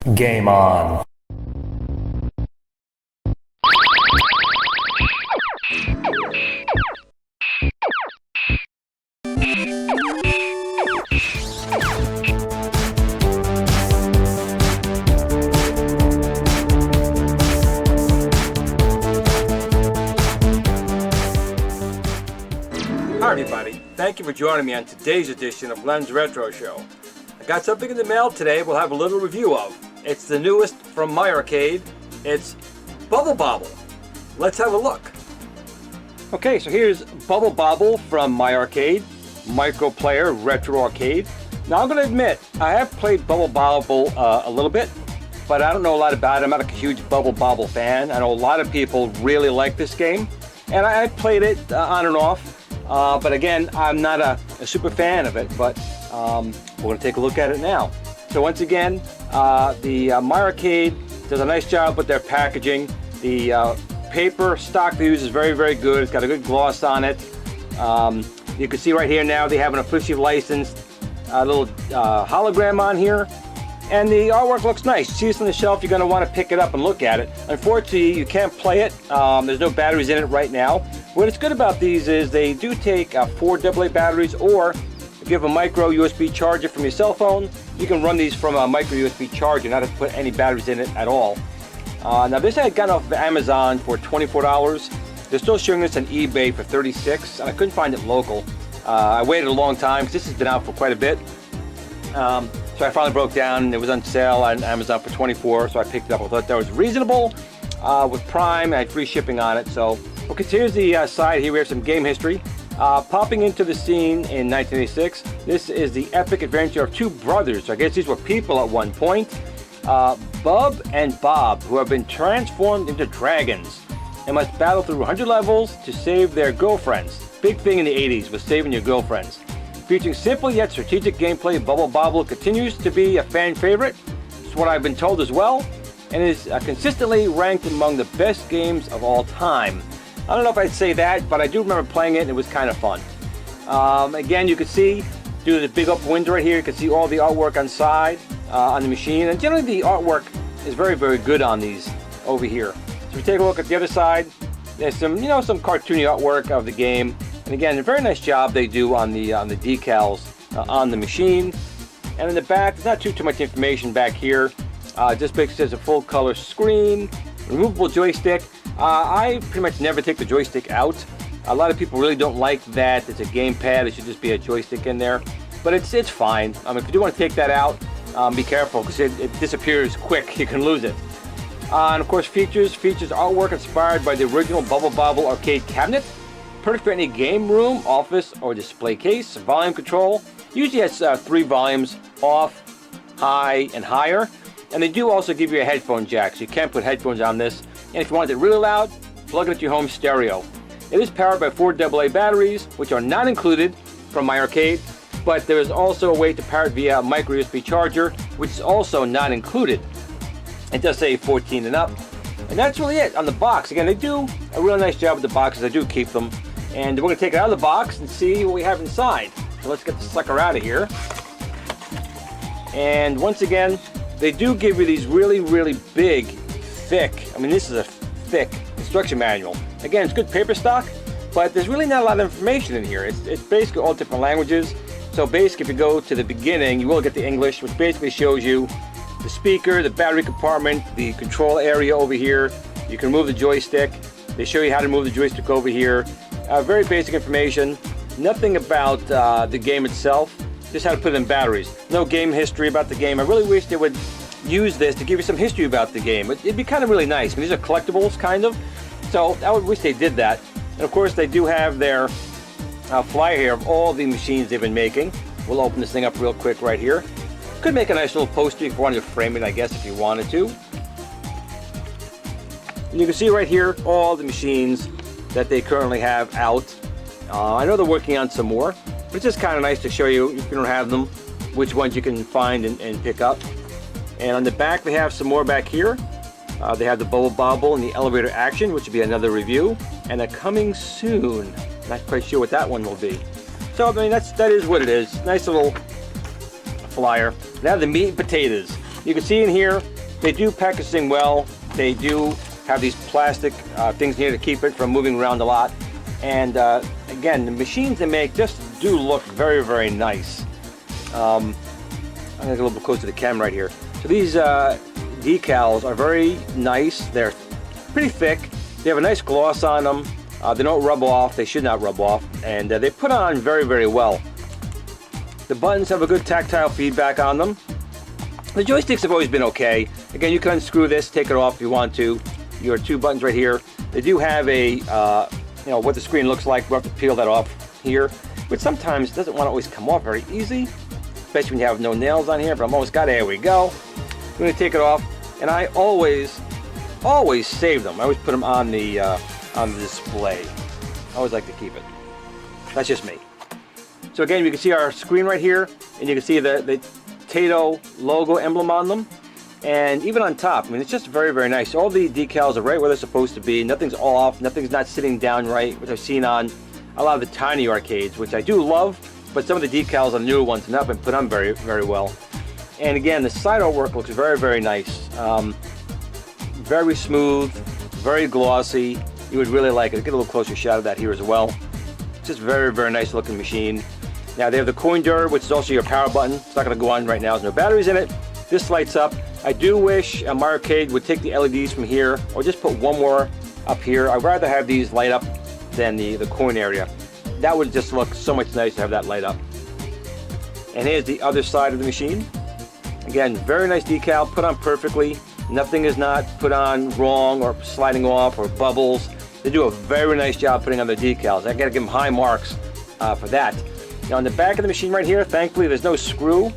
Game on. Hi everybody, thank you for joining me on today's edition of Glen's Retro Show. I got something in the mail today we'll have a little review of. It's the newest from MyArcade. It's Bobble. Let's have a look. Okay, so here's Bobble from MyArcade, micro player retro arcade. Now I'm going to admit, I have played Bobble a little bit, but I don't know a lot about it. I'm not a huge Bobble fan. I know a lot of people really like this game, and I've played it on and off. But again, I'm not a super fan of it, but we're going to take a look at it now. So once again, the MyArcade does a nice job with their packaging. The paper stock they use is very good. It's got a good gloss on it. You can see right here now they have an officially licensed little hologram on here. And the artwork looks nice. You see this on the shelf, you're going to want to pick it up and look at it. Unfortunately, you can't play it. There's no batteries in it right now. What's good about these is they do take 4 AA batteries, or if you have a micro USB charger from your cell phone, you can run these from a micro USB charger, not have to put any batteries in it at all. Now this I had gotten off of Amazon for $24. They're still showing this on eBay for $36, and I couldn't find it local. I waited a long time because this has been out for quite a bit. So I finally broke down. It was on sale on Amazon for $24, so I picked it up. I thought that was reasonable with Prime. I had free shipping on it. So, okay, so here's the side. Here we have some game history. Popping into the scene in 1986, this is the epic adventure of two brothers. I guess these were people at one point. Bub and Bob, who have been transformed into dragons and must battle through 100 levels to save their girlfriends. Big thing in the 80s was saving your girlfriends. Featuring simple yet strategic gameplay, Bobble continues to be a fan favorite. It's what I've been told as well, and is consistently ranked among the best games of all time. I don't know if I'd say that, but I do remember playing it and it was kind of fun. Again, you can see, due to the big up window right here, you can see all the artwork on side, on the machine, and generally the artwork is very good on these over here. So if we take a look at the other side, there's some, some cartoony artwork of the game. And again, a very nice job they do on the decals on the machine. And in the back, there's not too much information back here. Just basically says a full color screen, removable joystick. I pretty much never take the joystick out. A lot of people really don't like that. It's a gamepad. It should just be a joystick in there. But it's fine. If you do want to take that out, be careful because it disappears quick. You can lose it. And of course, features artwork inspired by the original Bobble arcade cabinet. Perfect for any game room, office, or display case. Volume control usually has 3 volumes, off, high, and higher. And they do also give you a headphone jack, so you can put headphones on this. And if you want it really loud, plug it into your home stereo. It is powered by 4 AA batteries, which are not included from MyArcade, but there is also a way to power it via a micro USB charger, which is also not included. It does say 14 and up. And that's really it on the box. Again, they do a really nice job with the boxes. I do keep them. And we're going to take it out of the box and see what we have inside. So let's get the sucker out of here. And once again, they do give you these really big, thick, this is a thick instruction manual. Again, it's good paper stock, but there's really not a lot of information in here. It's basically all different languages. So basically, if you go to the beginning, you will get the English, which basically shows you the speaker, the battery compartment, the control area over here. You can move the joystick. They show you how to move the joystick over here. Very basic information. Nothing about the game itself. Just how to put in batteries. No game history about the game. I really wish they would use this to give you some history about the game. It'd be kind of really nice. These are collectibles, kind of. So I would wish they did that. And of course, they do have their flyer here of all the machines they've been making. We'll open this thing up real quick right here. Could make a nice little poster if you wanted to frame it, I guess, if you wanted to. And you can see right here all the machines that they currently have out. I know they're working on some more, but it's just kind of nice to show you, if you don't have them, which ones you can find and pick up. And on the back, they have some more back here. They have the Bobble and the elevator action, which will be another review, and a coming soon. Not quite sure what that one will be. So that is what it is. Nice little flyer. Now the meat and potatoes. You can see in here, they do pack this thing well. They do have these plastic things here to keep it from moving around a lot. And again, the machines they make just do look very, very nice. I'm gonna get a little bit closer to the camera right here. So these decals are very nice. They're pretty thick. They have a nice gloss on them. They don't rub off. They should not rub off. And they put on very, very well. The buttons have a good tactile feedback on them. The joysticks have always been okay. Again, you can unscrew this, take it off if you want to. Your two buttons right here. They do have a, you know, what the screen looks like. We'll have to peel that off here, which sometimes doesn't want to always come off very easy, especially when you have no nails on here, but I'm almost got it. There we go. I'm going to take it off, and I always save them. I always put them on the display. I always like to keep it. That's just me. So again, you can see our screen right here, and you can see the Tato logo emblem on them. And even on top, I mean, it's just very, very nice. All the decals are right where they're supposed to be. Nothing's off. Nothing's not sitting down right, which I've seen on a lot of the tiny arcades, which I do love. But some of the decals on the newer ones have not been put on very, very well. And again, the side artwork looks very, very nice. Very smooth, very glossy. You would really like it. Get a little closer shot of that here as well. It's just very, very nice looking machine. Now they have the coin dur, which is also your power button. It's not going to go on right now. There's no batteries in it. This lights up. I do wish MyArcade would take the LEDs from here, or just put one more up here. I'd rather have these light up than the coin area. That would just look so much nice to have that light up. And here's the other side of the machine. Again, very nice decal, put on perfectly. Nothing is not put on wrong or sliding off or bubbles. They do a very nice job putting on their decals. I gotta give them high marks for that. Now on the back of the machine right here, thankfully there's no screw.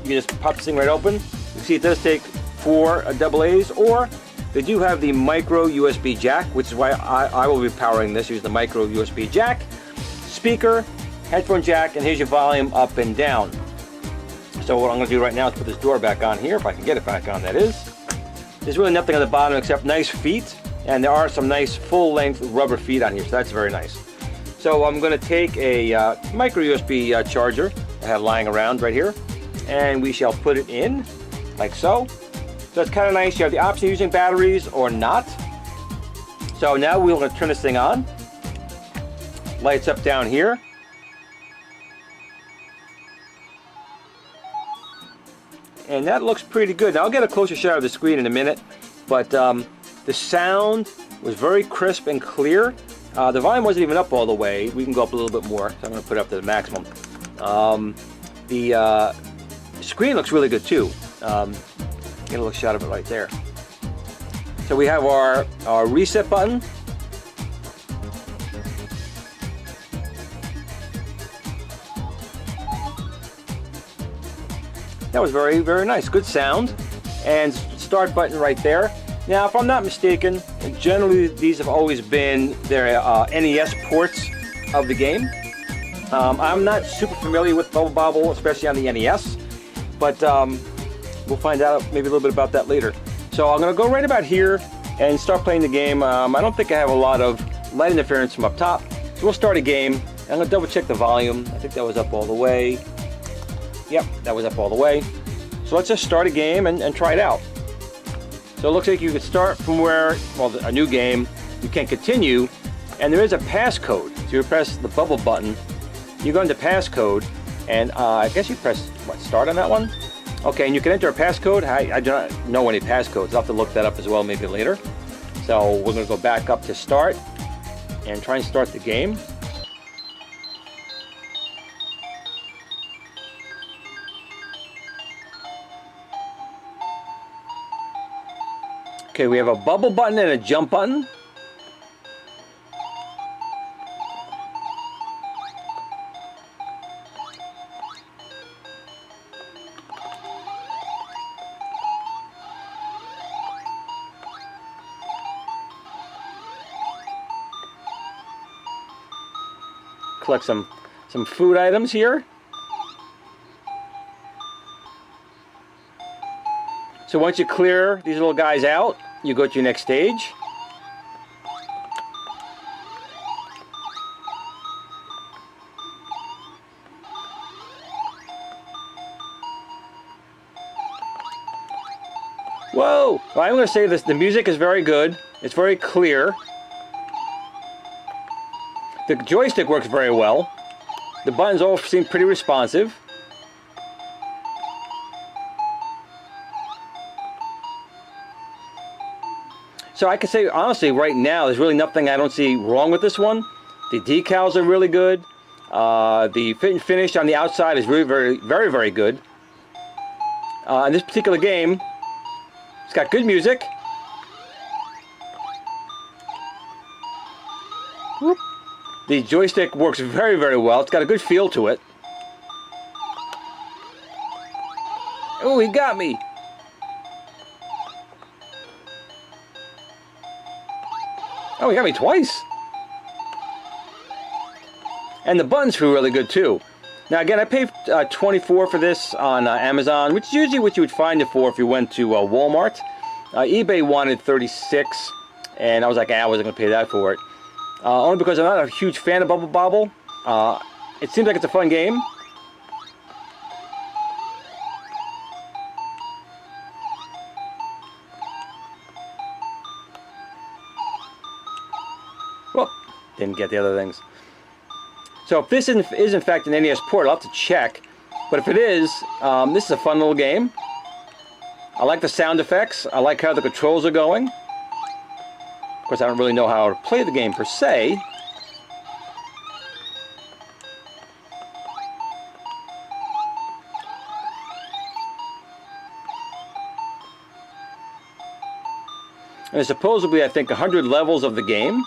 You just pop this thing right open. You see it does take 4 AA's, or they do have the micro USB jack, which is why I will be powering this. Use the micro USB jack, speaker, headphone jack, and here's your volume up and down. So what I'm going to do right now is put this door back on here, if I can get it back on, that is. There's really nothing on the bottom except nice feet, and there are some nice full-length rubber feet on here, so that's very nice. So I'm going to take a micro USB charger I have lying around right here, and we shall put it in like so. So it's kind of nice. You have the option of using batteries or not. So now we're going to turn this thing on. Lights up down here. And that looks pretty good. Now I'll get a closer shot of the screen in a minute, but the sound was very crisp and clear. The volume wasn't even up all the way. We can go up a little bit more, so I'm going to put it up to the maximum. The screen looks really good too. Get a little shot of it right there. So we have our reset button. That was very, very nice. Good sound. And start button right there. Now, if I'm not mistaken, generally these have always been their NES ports of the game. I'm not super familiar with Bobble, especially on the NES, but we'll find out maybe a little bit about that later. So I'm going to go right about here and start playing the game. I don't think I have a lot of light interference from up top, so we'll start a game. I'm going to double check the volume. I think that was up all the way. Yep, that was up all the way. So let's just start a game and try it out. So it looks like you could start from where, well, a new game, you can continue, and there is a passcode. So you press the bubble button, you go into passcode, and I guess you press, what, start on that one? Okay, and you can enter a passcode. I do not know any passcodes. I'll have to look that up as well maybe later. So we're going to go back up to start and try and start the game. Okay, we have a bubble button and a jump button. Collect some food items here. So once you clear these little guys out, you go to your next stage. Whoa! Well, I'm going to say this, the music is very good. It's very clear. The joystick works very well. The buttons all seem pretty responsive. So I can say honestly right now there's really nothing I don't see wrong with this one. The decals are really good. The fit and finish on the outside is really very good. In this particular game, it's got good music. Whoop. The joystick works very well. It's got a good feel to it. Oh, he got me! Oh, he got me twice! And the buttons feel really good too. Now again, I paid $24 for this on Amazon, which is usually what you would find it for if you went to Walmart. eBay wanted $36, and I was like, I wasn't going to pay that for it. Only because I'm not a huge fan of Bubble Bobble. It seems like it's a fun game. Well, didn't get the other things. So if this is in fact an NES port, I'll have to check. But if it is, this is a fun little game. I like the sound effects. I like how the controls are going. Of course, I don't really know how to play the game per se. And there's supposedly, I think, 100 levels of the game.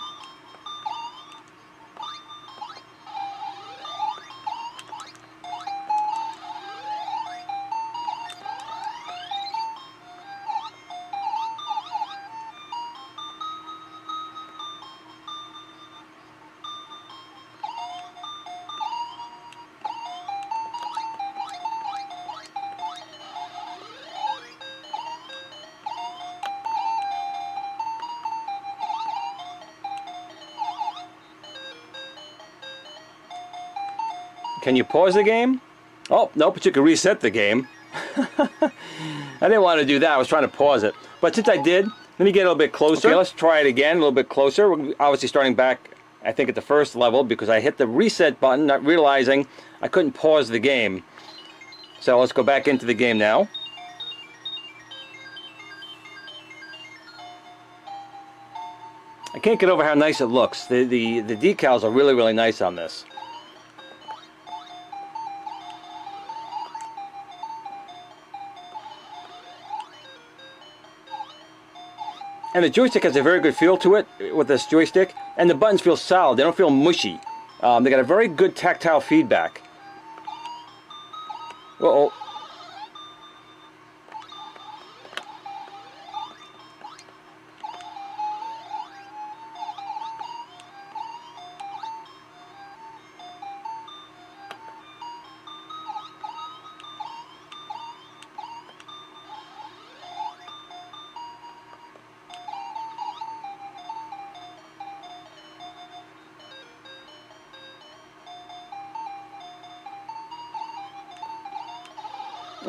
Can you pause the game? Oh, nope, but you can reset the game. I didn't want to do that. I was trying to pause it. But since I did, let me get a little bit closer. Okay, let's try it again, a little bit closer. We're obviously starting back, I think, at the first level because I hit the reset button, not realizing I couldn't pause the game. So let's go back into the game now. I can't get over how nice it looks. The decals are really nice on this. And the joystick has a very good feel to it with this joystick, and the buttons feel solid. They don't feel mushy. They got a very good tactile feedback. Uh-oh.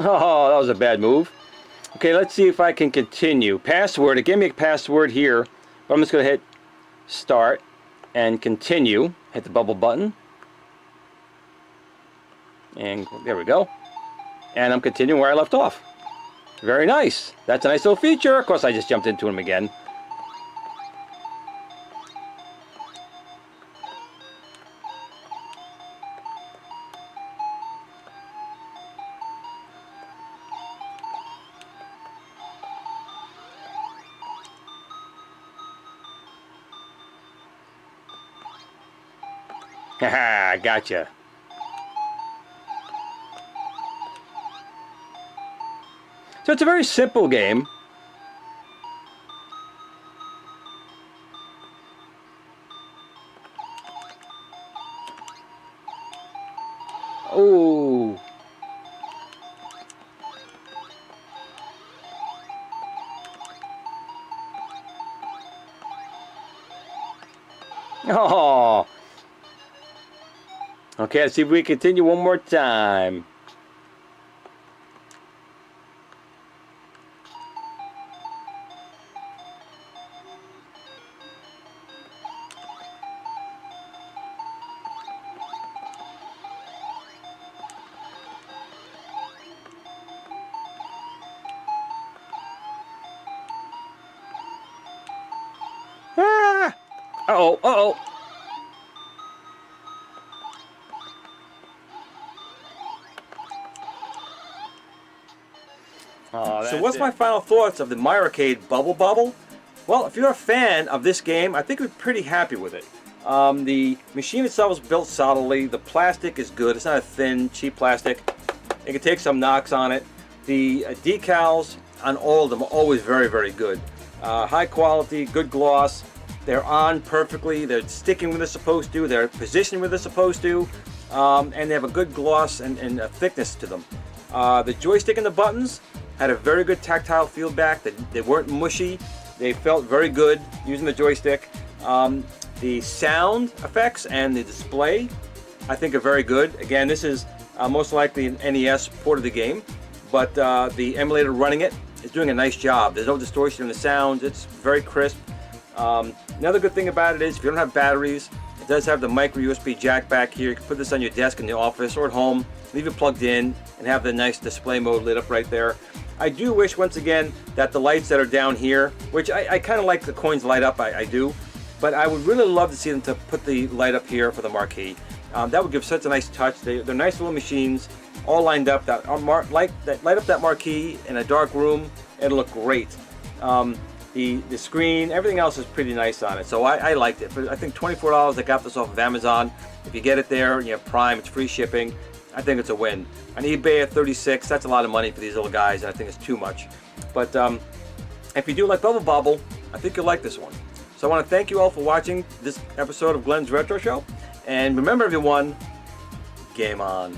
Oh, that was a bad move. Okay, let's see if I can continue. Password, it gave me a password here, but I'm just going to hit start and continue. Hit the bubble button. And there we go. And I'm continuing where I left off. Very nice. That's a nice little feature. Of course, I just jumped into him again. Haha, gotcha. So it's a very simple game. Oh. Oh. Okay, let's see if we continue one more time. Uh-oh, uh-oh. So what's my final thoughts of the MyArcade Bubble Bobble? Well, if you're a fan of this game, I think you're pretty happy with it. The machine itself is built solidly. The plastic is good. It's not a thin, cheap plastic. It can take some knocks on it. The decals on all of them are always very, very good. High quality, good gloss. They're on perfectly. They're sticking where they're supposed to. They're positioned where they're supposed to. And they have a good gloss and a thickness to them. The joystick and the buttons had a very good tactile feedback. They weren't mushy. They felt very good using the joystick. The sound effects and the display, I think, are very good. Again, this is most likely an NES port of the game, but the emulator running it is doing a nice job. There's no distortion in the sound. It's very crisp. Another good thing about it is if you don't have batteries, it does have the micro USB jack back here. You can put this on your desk in the office or at home, leave it plugged in, and have the nice display mode lit up right there. I do wish, once again, that the lights that are down here, which I kind of like the coins light up, I do, but I would really love to see them to put the light up here for the marquee. That would give such a nice touch. They're nice little machines, all lined up, that light up that marquee in a dark room. It'll look great. The screen, everything else is pretty nice on it, so I liked it. For I think $24, I got this off of Amazon. If you get it there, you have Prime, it's free shipping. I think it's a win. On eBay at $36, that's a lot of money for these little guys, and I think it's too much. But if you do like Bubble Bobble, I think you'll like this one. So I want to thank you all for watching this episode of Glen's Retro Show. And remember, everyone, game on.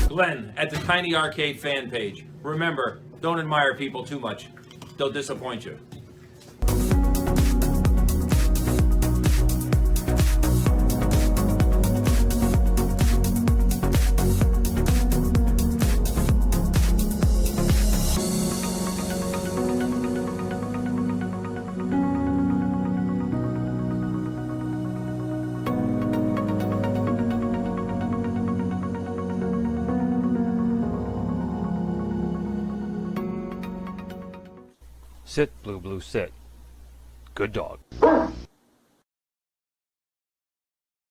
Glen at the Tiny Arcade fan page. Remember, don't admire people too much. They'll disappoint you. Sit, Blue Blue, sit. Good dog.